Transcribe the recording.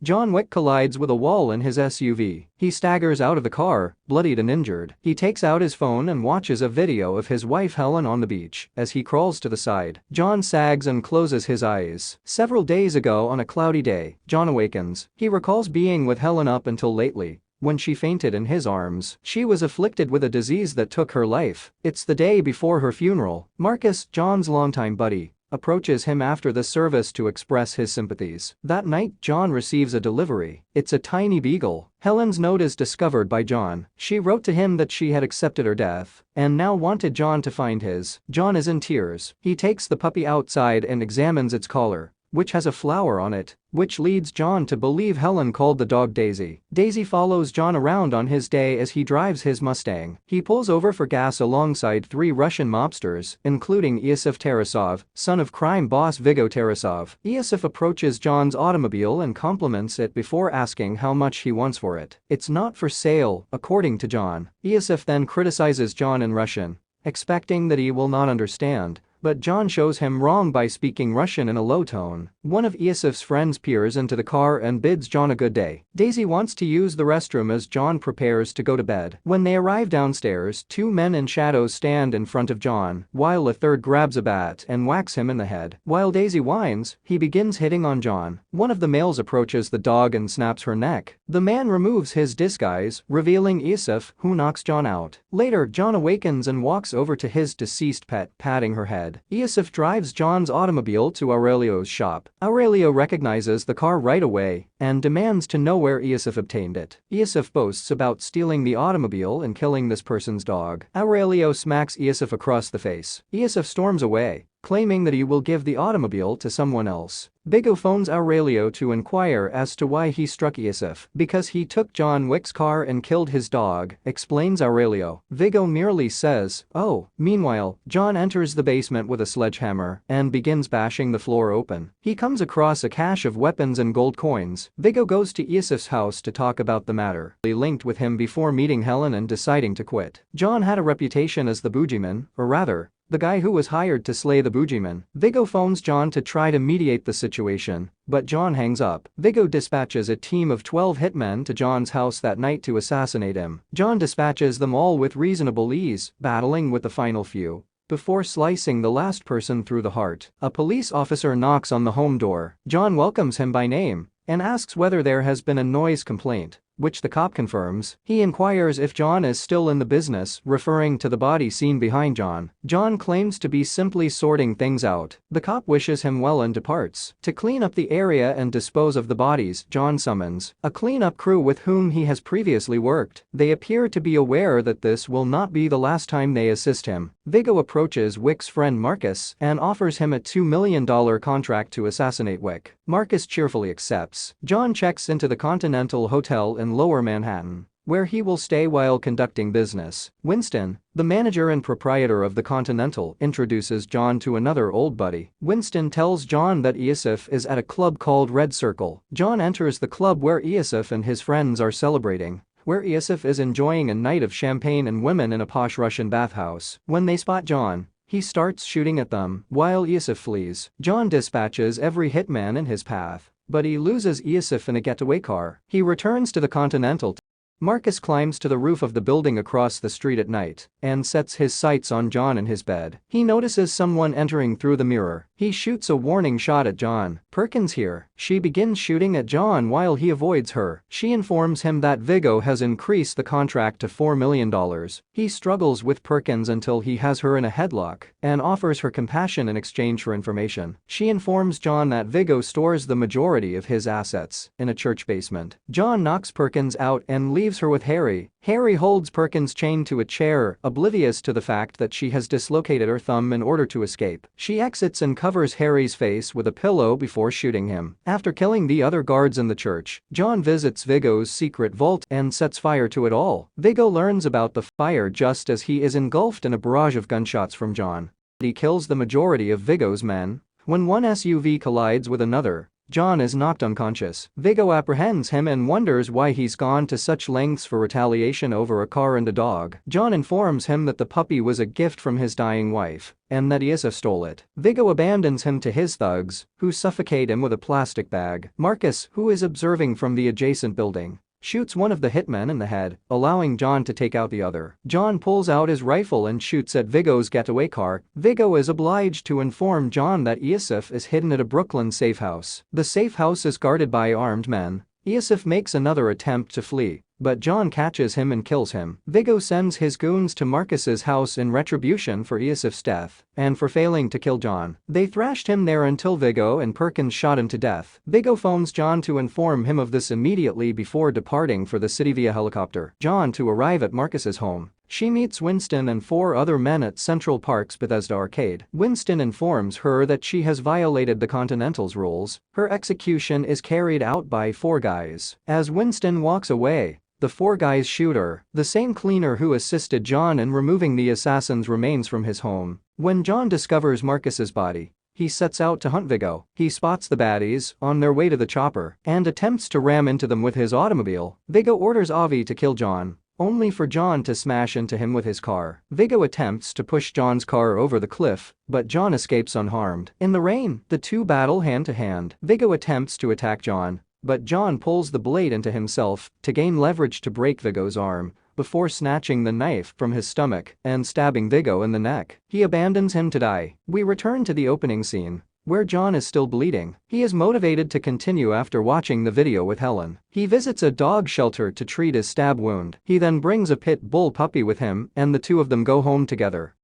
John Wick collides with a wall in his SUV. He staggers out of the car, bloodied and injured. He takes out his phone and watches a video of his wife Helen on the beach. As he crawls to the side, John sags and closes his eyes. Several days ago on a cloudy day, John awakens. He recalls being with Helen up until lately, when she fainted in his arms. She was afflicted with a disease that took her life. It's the day before her funeral. Marcus, John's longtime buddy, approaches him after the service to express his sympathies. That night, John receives a delivery. It's a tiny beagle. Helen's note is discovered by John. She wrote to him that she had accepted her death and now wanted John to find his. John is in tears. He takes the puppy outside and examines its collar, which has a flower on it, which leads John to believe Helen called the dog Daisy. Daisy follows John around on his day as he drives his Mustang. He pulls over for gas alongside 3 Russian mobsters, including Iosif Tarasov, son of crime boss Viggo Tarasov. Iosif approaches John's automobile and compliments it before asking how much he wants for it. It's not for sale, according to John. Iosif then criticizes John in Russian, expecting that he will not understand. But John shows him wrong by speaking Russian in a low tone. One of Iosif's friends peers into the car and bids John a good day. Daisy wants to use the restroom as John prepares to go to bed. When they arrive downstairs, 2 men in shadows stand in front of John, while a third grabs a bat and whacks him in the head. While Daisy whines, he begins hitting on John. One of the males approaches the dog and snaps her neck. The man removes his disguise, revealing Iosif, who knocks John out. Later, John awakens and walks over to his deceased pet, patting her head. Iosif drives John's automobile to Aurelio's shop. Aurelio recognizes the car right away and demands to know where Iosif obtained it. Iosif boasts about stealing the automobile and killing this person's dog. Aurelio smacks Iosif across the face. Iosif storms away, claiming that he will give the automobile to someone else. Viggo phones Aurelio to inquire as to why he struck Iosif. Because he took John Wick's car and killed his dog, explains Aurelio. Viggo merely says, "Oh." Meanwhile, John enters the basement with a sledgehammer and begins bashing the floor open. He comes across a cache of weapons and gold coins. Viggo goes to Iosif's house to talk about the matter. He linked with him before meeting Helen and deciding to quit. John had a reputation as the boogeyman, or rather, the guy who was hired to slay the boogeyman. Viggo phones John to try to mediate the situation, but John hangs up. Viggo dispatches a team of 12 hitmen to John's house that night to assassinate him. John dispatches them all with reasonable ease, battling with the final few before slicing the last person through the heart. A police officer knocks on the home door. John welcomes him by name and asks whether there has been a noise complaint, which the cop confirms. He inquires if John is still in the business, referring to the body seen behind John. John claims to be simply sorting things out. The cop wishes him well and departs. To clean up the area and dispose of the bodies, John summons a cleanup crew with whom he has previously worked. They appear to be aware that this will not be the last time they assist him. Viggo approaches Wick's friend Marcus and offers him a $2 million contract to assassinate Wick. Marcus cheerfully accepts. John checks into the Continental Hotel in Lower Manhattan, where he will stay while conducting business. Winston, the manager and proprietor of the Continental, introduces John to another old buddy. Winston tells John that Iosif is at a club called Red Circle. John enters the club where Iosif and his friends are celebrating, where Iosif is enjoying a night of champagne and women in a posh Russian bathhouse. When they spot John, he starts shooting at them while Iosif flees. John dispatches every hitman in his path, but he loses Iosif in a getaway car. He returns to the Continental. Marcus climbs to the roof of the building across the street at night and sets his sights on John in his bed. He notices someone entering through the mirror. He shoots a warning shot at John. "Perkins here." She begins shooting at John while he avoids her. She informs him that Viggo has increased the contract to $4 million. He struggles with Perkins until he has her in a headlock and offers her compassion in exchange for information. She informs John that Viggo stores the majority of his assets in a church basement. John knocks Perkins out and leaves her with Harry. Harry holds Perkins chained to a chair, oblivious to the fact that she has dislocated her thumb in order to escape. She exits and covers Harry's face with a pillow before shooting him. After killing the other guards in the church, John visits Viggo's secret vault and sets fire to it all. Viggo learns about the fire just as he is engulfed in a barrage of gunshots from John. He kills the majority of Viggo's men. When one SUV collides with another, John is knocked unconscious. Viggo apprehends him and wonders why he's gone to such lengths for retaliation over a car and a dog. John informs him that the puppy was a gift from his dying wife and that Yusuf stole it. Viggo abandons him to his thugs, who suffocate him with a plastic bag. Marcus, who is observing from the adjacent building, shoots one of the hitmen in the head, allowing John to take out the other. John pulls out his rifle and shoots at Viggo's getaway car. Viggo is obliged to inform John that Yusuf is hidden at a Brooklyn safe house. The safe house is guarded by armed men. Yusuf makes another attempt to flee, but John catches him and kills him. Viggo sends his goons to Marcus's house in retribution for Yusuf's death and for failing to kill John. They thrashed him there until Viggo and Perkins shot him to death. Viggo phones John to inform him of this immediately before departing for the city via helicopter. John to arrive at Marcus's home. She meets Winston and 4 other men at Central Park's Bethesda arcade. Winston informs her that she has violated the Continental's rules. Her execution is carried out by 4 guys. As Winston walks away, the 4 guys shoot her, the same cleaner who assisted John in removing the assassin's remains from his home. When John discovers Marcus's body, he sets out to hunt Viggo. He spots the baddies on their way to the chopper and attempts to ram into them with his automobile. Viggo orders Avi to kill John, only for John to smash into him with his car. Viggo attempts to push John's car over the cliff, but John escapes unharmed. In the rain, the 2 battle hand to hand. Viggo attempts to attack John, but John pulls the blade into himself to gain leverage to break Viggo's arm before snatching the knife from his stomach and stabbing Viggo in the neck. He abandons him to die. We return to the opening scene, where John is still bleeding. He is motivated to continue after watching the video with Helen. He visits a dog shelter to treat his stab wound. He then brings a pit bull puppy with him and the 2 of them go home together.